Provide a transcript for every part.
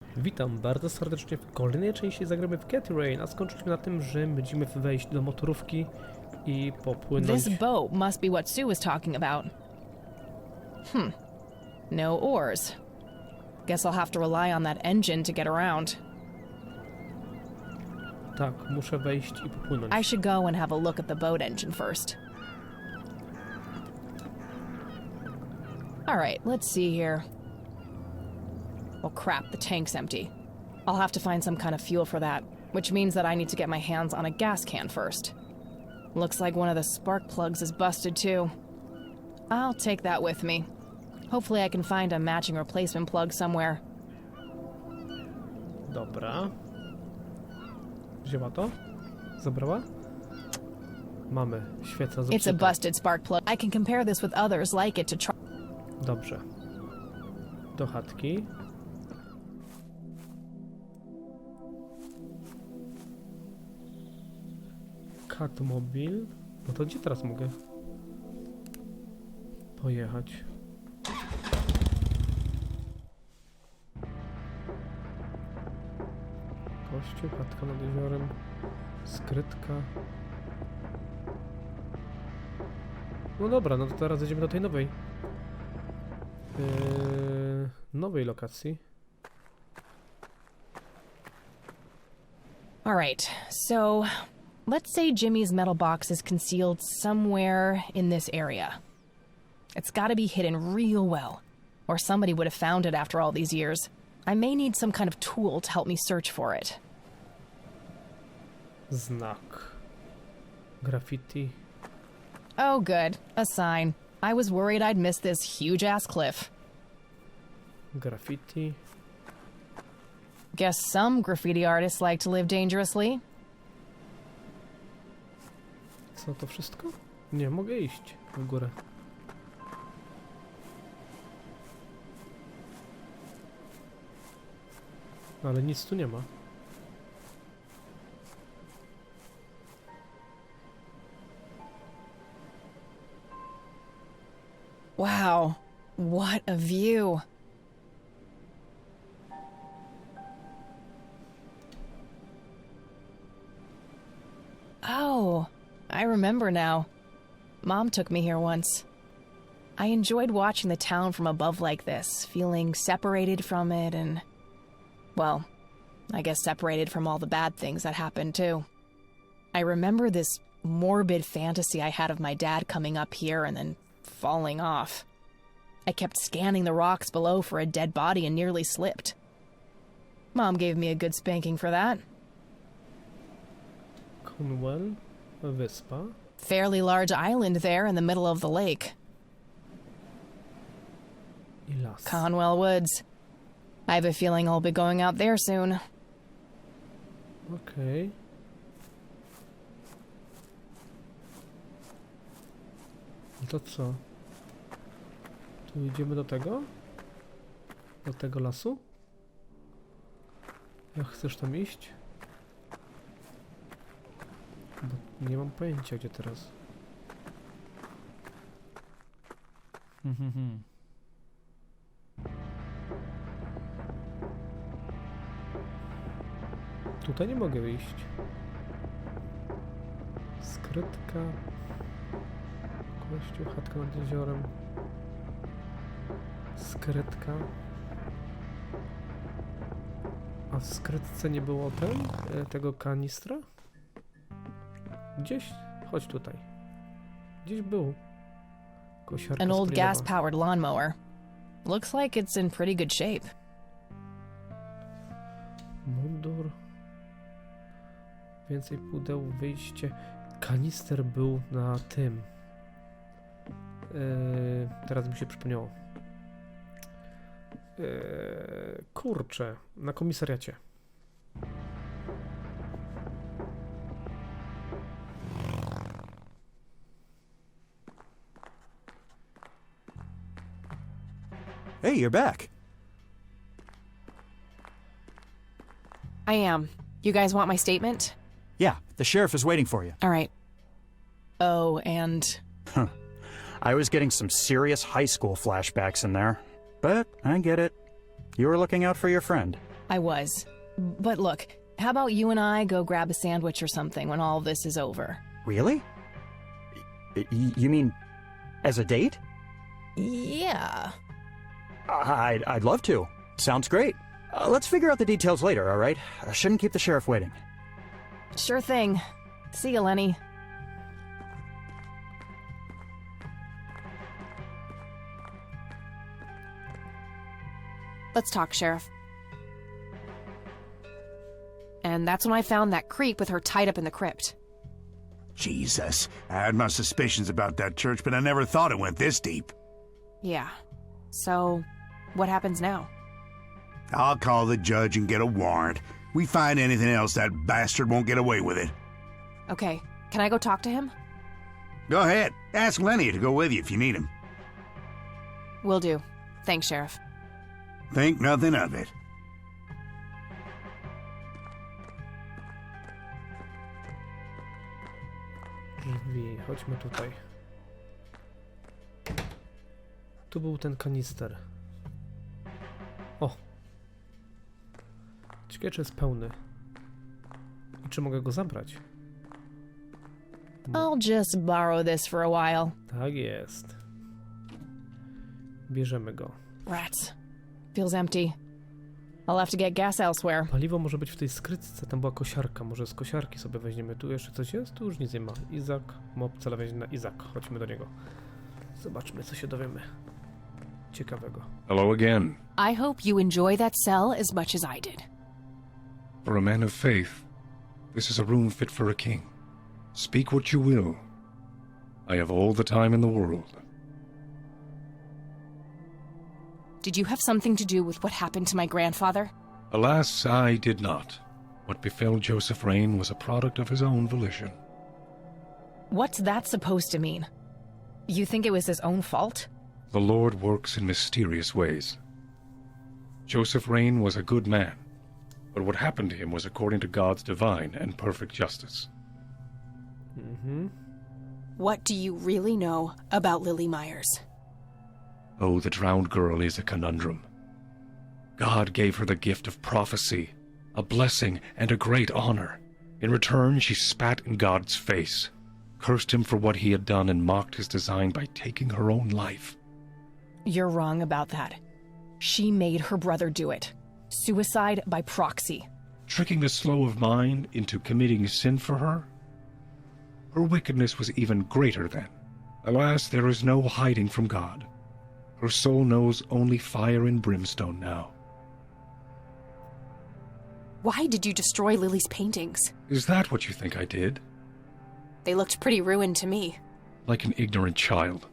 Witam bardzo serdecznie w kolejnej części Zagramy w Get Rain, a skończyliśmy na tym, że będziemy wejść do motorówki i popłynąć. This boat must be what Sue was talking about. No oars. Guess I'll have to rely on that engine to get around. Tak, muszę wejść i popłynąć. I should go and have a look at the boat engine first. Alright, let's see here. Well, crap, the tank's empty. I'll have to find some kind of fuel for that, which means that I need to get my hands on a gas can first. Looks like one of the spark plugs is busted too. I'll take that with me. Hopefully I can find a matching replacement plug somewhere. Dobra. Wzięła to? Zabrała? Mamy. Świeca zepsuta. It's a busted spark plug. I can compare this with others like it to try. Dobrze. Do chatki. Catmobil. No to gdzie teraz mogę pojechać? Kościół, chatka nad jeziorem, skrytka. No dobra, no to teraz jedziemy do tej nowej lokacji. All right, so let's say Jimmy's metal box is concealed somewhere in this area. It's got to be hidden real well, or somebody would have found it after all these years. I may need some kind of tool to help me search for it. Znak. Graffiti. Oh, good. A sign. I was worried I'd miss this huge-ass cliff. Graffiti. Guess some graffiti artists like to live dangerously. Co, to wszystko? Nie, mogę iść w górę. Ale nic tu nie ma. Wow, what a view. Oh, I remember now. Mom took me here once. I enjoyed watching the town from above like this, feeling separated from it and, well, I guess separated from all the bad things that happened too. I remember this morbid fantasy I had of my dad coming up here and then falling off. I kept scanning the rocks below for a dead body and nearly slipped. Mom gave me a good spanking for that. Conwell, Wyspa. Fairly large island there in the middle of the lake. I las. Conwell Woods. I have a feeling I'll be going out there soon. Okej. No to co? Tu idziemy do tego? Do tego lasu? Jak chcesz tam iść? Bo nie mam pojęcia, gdzie teraz. Tutaj nie mogę wyjść. Skrytka. Kościół, chatka nad jeziorem. Skrytka. A w skrytce nie było tego kanistra? Gdzieś? Chodź tutaj. Gdzieś był. Kosiarka An old sprayowa. gas-powered lawnmower. Looks like it's in pretty good shape. Mundur. Więcej pudeł, wyjście. Kanister był na tym. Teraz mi się przypomniało. Kurczę, na komisariacie. Hey, you're back. I am. You guys want my statement? Yeah, the sheriff is waiting for you. All right. Oh, and I was getting some serious high school flashbacks in there. But I get it. You were looking out for your friend. I was. But look, how about you and I go grab a sandwich or something when all of this is over? Really? You mean as a date? Yeah. I'd love to. Sounds great. Let's figure out the details later, all right? I shouldn't keep the sheriff waiting. Sure thing. See you, Lenny. Let's talk, Sheriff. And that's when I found that creep with her tied up in the crypt. Jesus, I had my suspicions about that church, but I never thought it went this deep. Yeah. So, what happens now? I'll call the judge and get a warrant. We find anything else, that bastard won't get away with it. Okay, can I go talk to him? Go ahead. Ask Lenny to go with you if you need him. Will do. Thanks, Sheriff. Think nothing of it. Drzwi, chodźmy tutaj. Tu był ten kanister. O! Ciekawe, czy jest pełny. I czy mogę go zabrać? I'll just borrow this for a while. Tak jest. Bierzemy go. Rats. Feels empty. I'll have to get gas elsewhere. Paliwo może być w tej skrytce, tam była kosiarka, może z kosiarki sobie weźmiemy. Tu jeszcze coś jest? Tu już nic nie ma. Izak, mop celowy na Izak. Chodźmy do niego. Zobaczmy, co się dowiemy ciekawego. Hello again. I hope you enjoy that cell as much as I did. For a man of faith, this is a room fit for a king. Speak what you will. I have all the time in the world. Did you have something to do with what happened to my grandfather? Alas, I did not. What befell Joseph Rain was a product of his own volition. What's that supposed to mean? You think it was his own fault? The Lord works in mysterious ways. Joseph Rain was a good man, but what happened to him was according to God's divine and perfect justice. What do you really know about Lily Myers? Oh, the drowned girl is a conundrum. God gave her the gift of prophecy, a blessing and a great honor. In return, she spat in God's face, cursed him for what he had done, and mocked his design by taking her own life. You're wrong about that. She made her brother do it. Suicide by proxy. Tricking the slow of mind into committing sin for her? Her wickedness was even greater then. Alas, there is no hiding from God. Her soul knows only fire and brimstone now. Why did you destroy Lily's paintings? Is that what you think I did? They looked pretty ruined to me. Like an ignorant child.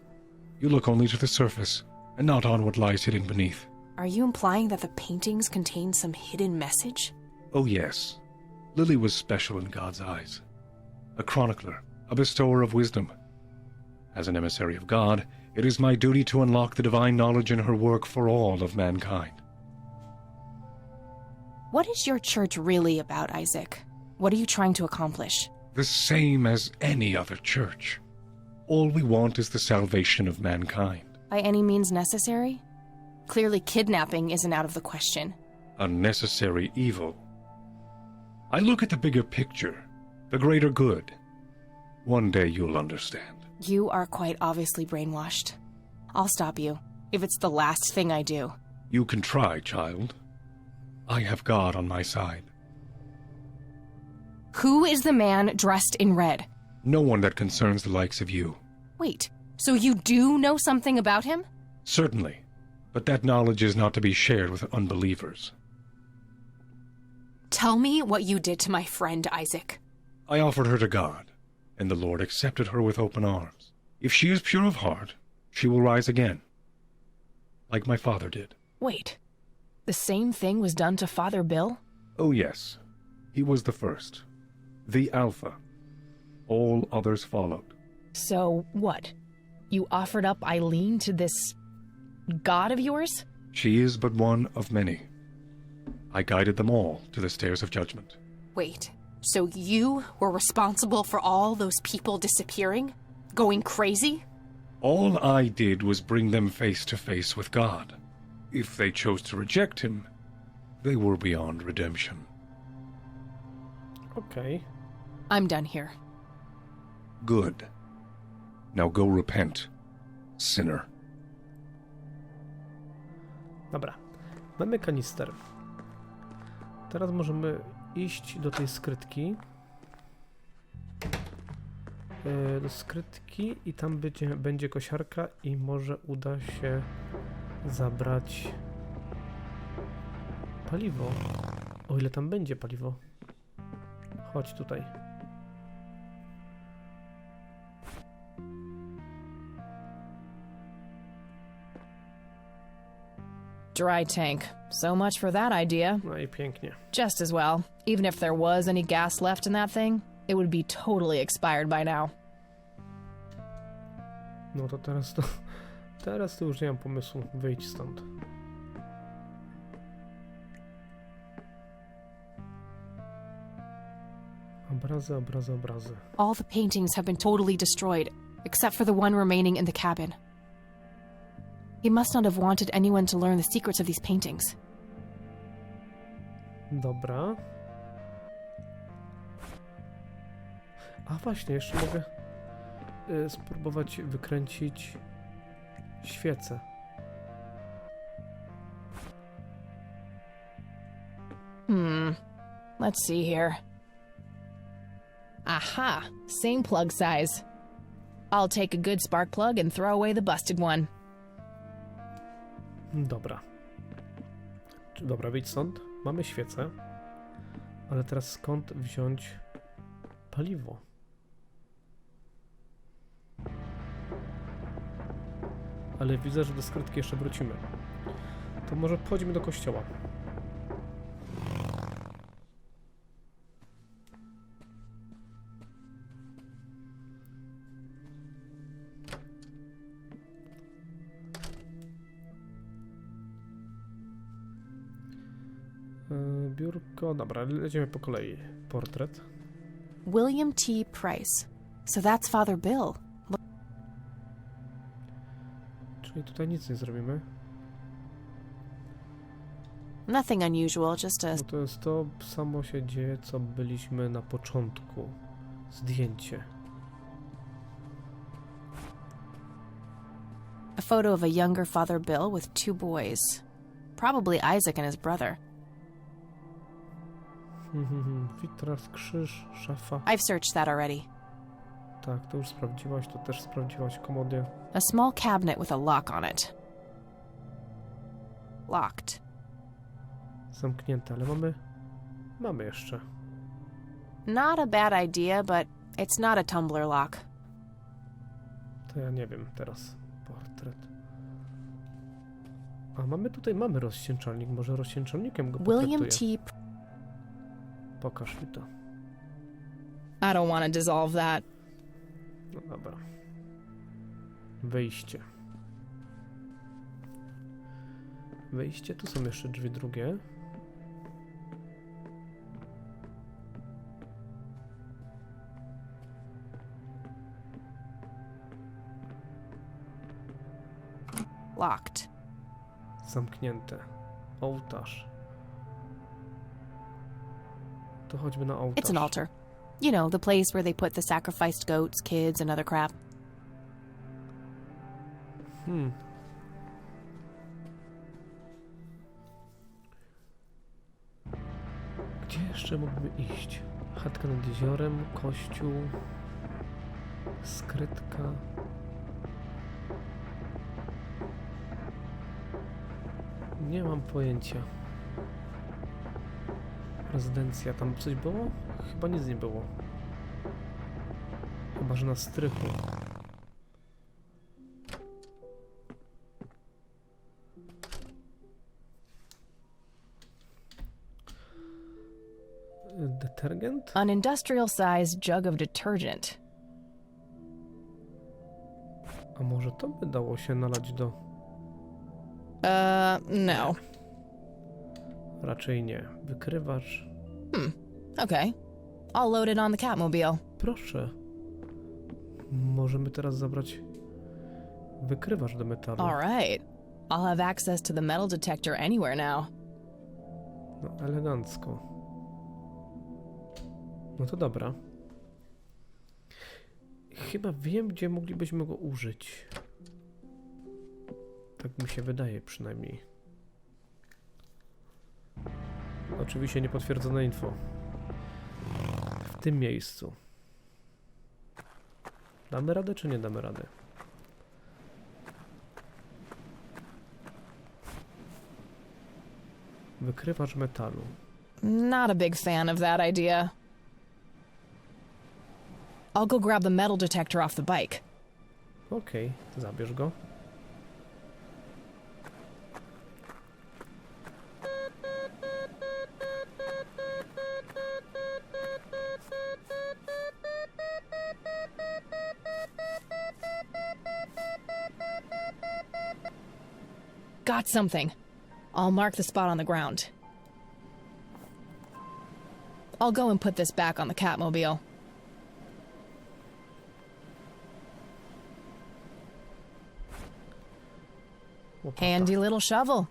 You look only to the surface, and not on what lies hidden beneath. Are you implying that the paintings contain some hidden message? Oh yes, Lily was special in God's eyes. A chronicler, a bestower of wisdom. As an emissary of God, it is my duty to unlock the divine knowledge in her work for all of mankind. What is your church really about, Isaac? What are you trying to accomplish? The same as any other church. All we want is the salvation of mankind. By any means necessary? Clearly kidnapping isn't out of the question. A necessary evil. I look at the bigger picture, the greater good. One day you'll understand. You are quite obviously brainwashed. I'll stop you, if it's the last thing I do. You can try, child. I have God on my side. Who is the man dressed in red? No one that concerns the likes of you. Wait, so you do know something about him? Certainly, but that knowledge is not to be shared with unbelievers. Tell me what you did to my friend, Isaac. I offered her to God, and the Lord accepted her with open arms. If she is pure of heart, she will rise again, like my father did. Wait, the same thing was done to Father Bill? Oh yes, he was the first, the Alpha. All others followed. So what? You offered up Eileen to this god of yours? She is but one of many. I guided them all to the stairs of judgment. Wait, so you were responsible for all those people disappearing? Going crazy? All I did was bring them face to face with God. If they chose to reject him, They were beyond redemption. Okej. I'm done here. Good. Now go repent, sinner. Dobra. Mamy kanister. Teraz możemy iść do tej skrytki. Do skrytki i tam będzie kosiarka i może uda się zabrać paliwo. O ile tam będzie paliwo. Chodź tutaj. Dry tank. So much for that idea. No i pięknie. Just as well. Even if there was any gas left in that thing, it would be totally expired by now. No to teraz to... Teraz to już nie mam pomysłu. Wyjdź stąd. Obrazy, obrazy, obrazy. All the paintings have been totally destroyed, except for the one remaining in the cabin. He must not have wanted anyone to learn the secrets of these paintings. Dobra. A właśnie, jeszcze mogę spróbować wykręcić świecę. Let's see here. Aha! Same plug size. I'll take a good spark plug and throw away the busted one. Dobra. Dobra, wyjdź stąd. Mamy świecę. Ale teraz skąd wziąć paliwo? Ale widzę, że do skrytki jeszcze wrócimy. To może chodźmy do kościoła. Biurko, dobra, lecimy po kolei. Portret. William T. Price. So that's Father Bill. Czyli tutaj nic nie zrobimy. Nothing unusual, just a No to jest to samo się dzieje, co byliśmy na początku. Zdjęcie. A photo of a younger Father Bill with two boys. Probably Isaac and his brother. Witras, krzyż, szafa. I've searched that already. Tak, to już sprawdziłaś, to też sprawdziłaś komodię. A small cabinet with a lock on it. Locked. Zamknięte, ale mamy jeszcze. Not a bad idea, but it's not a tumbler lock. To ja nie wiem teraz. Portret. A mamy rozcieńczalnik, może rozcieńczalnikiem go William potraktuję. T. Pokaż mi to. I don't want to dissolve that. No dobra. Wyjście. Wyjście, tu są jeszcze drzwi drugie. Locked. Zamknięte. Ołtarz. To chodźmy na ołtarz. It's an altar. You know, the place where they put the sacrificed goats, kids, and other crap. Gdzie jeszcze mógłby iść? Chatka nad jeziorem, kościół, skrytka. Nie mam pojęcia. Rezydencja, tam coś było? Chyba nic nie było. Chyba, że na strychu. Detergent? An industrial-sized jug of detergent. A może to by dało się nalać do... No. Raczej nie. Wykrywacz. Okay. I'll load it on the Catmobile. Proszę. Możemy teraz zabrać wykrywacz do metalu. All right. I'll have access to the metal detector anywhere now. No, elegancko. No to dobra. Chyba wiem, gdzie moglibyśmy go użyć. Tak mi się wydaje przynajmniej. Oczywiście niepotwierdzone info. W tym miejscu. Damy radę, czy nie damy rady? Wykrywacz metalu. Not a big fan of that idea. I'll go grab the metal detector off the bike. Okej, zabierz go. Got something. I'll mark the spot on the ground. I'll go and put this back on the Catmobile. Łopata. Handy little shovel.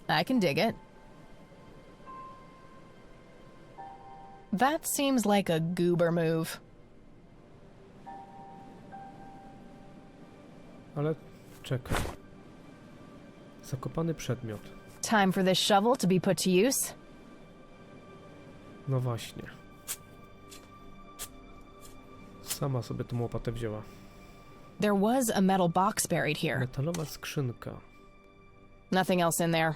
I can dig it. That seems like a goober move. Ale czekaj. Zakopany przedmiot. Time for this shovel to be put to use. No właśnie. Sama sobie tą łopatę wzięła. There was a metal box buried here. Metalowa skrzynka. Nothing else in there.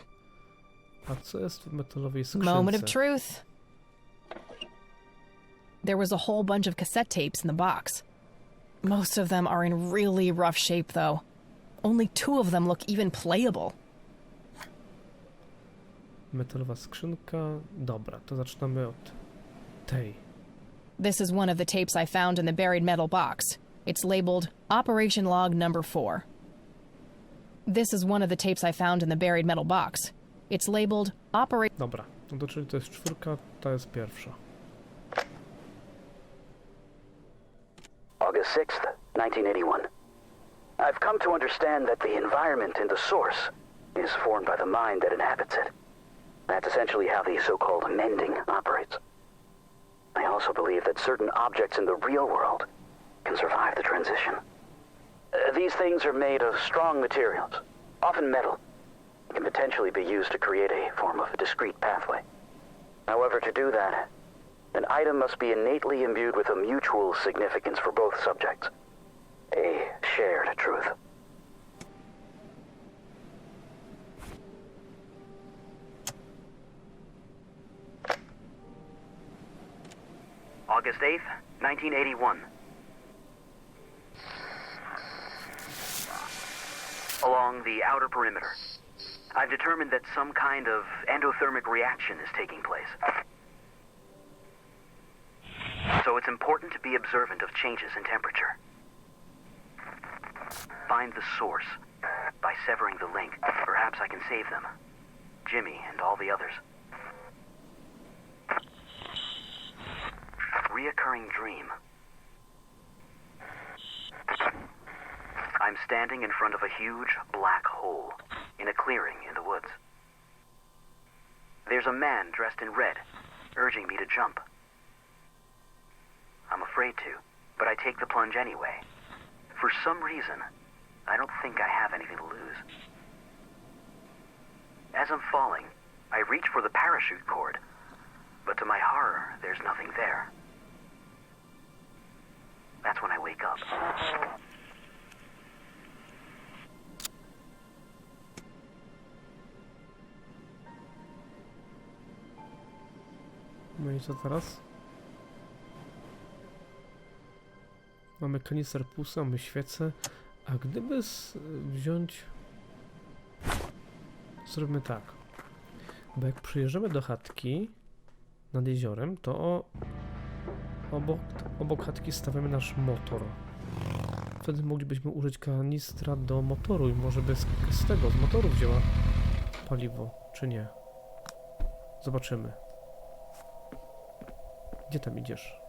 A co jest w metalowej skrzynce? Moment of truth. There was a whole bunch of cassette tapes in the box. Most of them are in really rough shape, though. Only 2 of them look even playable. Metalowa skrzynka. Dobra, to zaczynamy od tej. This is one of the tapes I found in the buried metal box. It's labeled Operation Log Number 4. This is one of the tapes I found in the buried metal box. It's labeled Operation... Dobra, no to czyli to jest 4, to jest pierwsza. August 6th, 1981. I've come to understand that the environment in the source is formed by the mind that inhabits it. That's essentially how the so-called mending operates. I also believe that certain objects in the real world can survive the transition. These things are made of strong materials, often metal, and can potentially be used to create a form of a discrete pathway. However, to do that, an item must be innately imbued with a mutual significance for both subjects. A shared truth. August 8th, 1981. Along the outer perimeter, I've determined that some kind of endothermic reaction is taking place. So it's important to be observant of changes in temperature. Find the source. By severing the link, perhaps I can save them. Jimmy and all the others. Reoccurring dream. I'm standing in front of a huge black hole in a clearing in the woods. There's a man dressed in red, urging me to jump. I'm afraid to, but I take the plunge anyway. For some reason, I don't think I have anything to lose. As I'm falling, I reach for the parachute cord, but to my horror, there's nothing there. That's when I wake up. No i co teraz? Mamy kanister pusty, mamy świecę. A gdyby wziąć... Zrobimy tak. Bo jak przyjeżdżamy do chatki nad jeziorem, to obok chatki stawiamy nasz motor. Wtedy moglibyśmy użyć kanistra do motoru i może by z motoru wzięła paliwo, czy nie. Zobaczymy. Gdzie tam idziesz?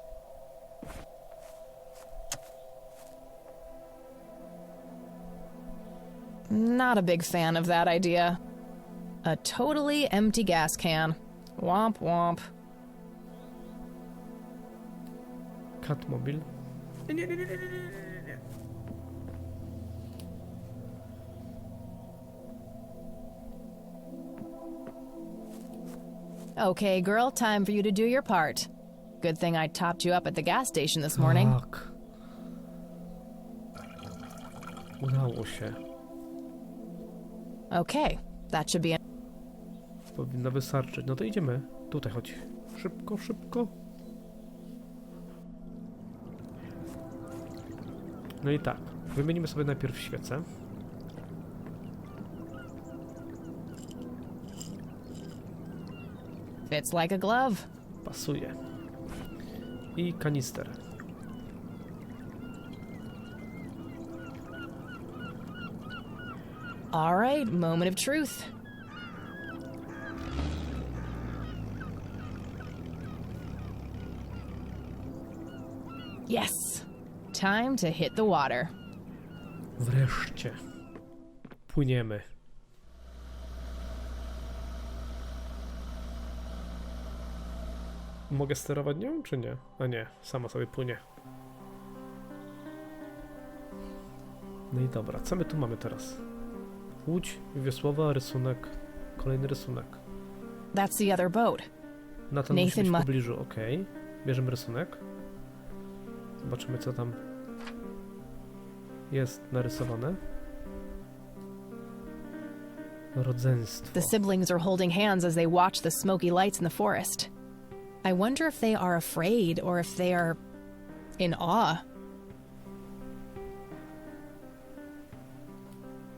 Not a big fan of that idea. A totally empty gas can. Womp womp. Catmobil. Nie. Okay, girl, time for you to do your part. Good thing I topped you up at the gas station this morning. Tak. Udało się. Okay, that should be Powinno wystarczyć. No to idziemy. Tutaj chodź. Szybko, szybko. No i tak. Wymienimy sobie najpierw świecę. fits like a glove. Pasuje. I kanister. All right, moment of truth. Yes, time to hit the water. Wreszcie. Płyniemy. Mogę sterować nią, czy nie? A nie, sama sobie płynie. No i dobra, co my tu mamy teraz? Łódź wiosłowa, rysunek, kolejny rysunek. That's the other boat. Nathan musi być w ma- pobliżu, okej. Bierzemy rysunek. Zobaczymy, co tam jest narysowane. Rodzeństwo. The siblings are holding hands as they watch the smoky lights in the forest. I wonder if they are afraid or if they are in awe.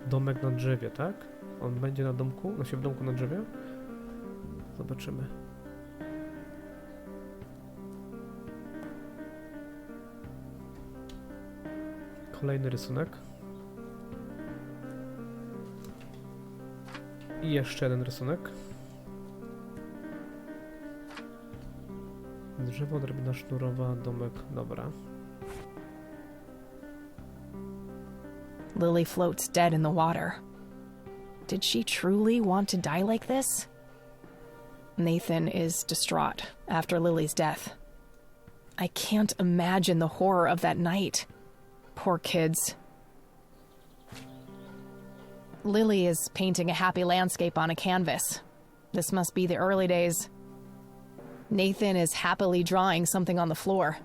Domek na drzewie, tak? On będzie na domku? W domku na drzewie? Zobaczymy. Kolejny rysunek. I jeszcze jeden rysunek. Drzewo, drabina sznurowa, domek, dobra. Lily floats dead in the water. Did she truly want to die like this? Nathan is distraught after Lily's death. I can't imagine the horror of that night. Poor kids. Lily is painting a happy landscape on a canvas. This must be the early days. Nathan is happily drawing something on the floor.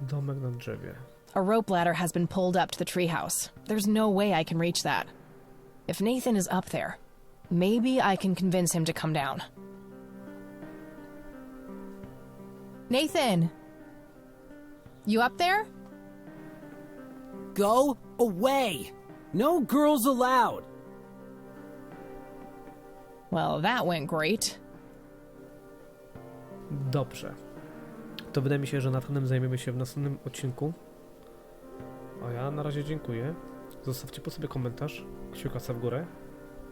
Domek na drzewie. A rope ladder has been pulled up to the treehouse. There's no way I can reach that. If Nathan is up there, maybe I can convince him to come down. Nathan! You up there? Go away! No girls allowed! Well, that went great. Dobrze. To wydaje mi się, że Nathanem zajmiemy się w następnym odcinku. A ja na razie dziękuję. Zostawcie po sobie komentarz, kciuka w górę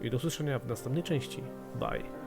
i do usłyszenia w następnej części. Bye.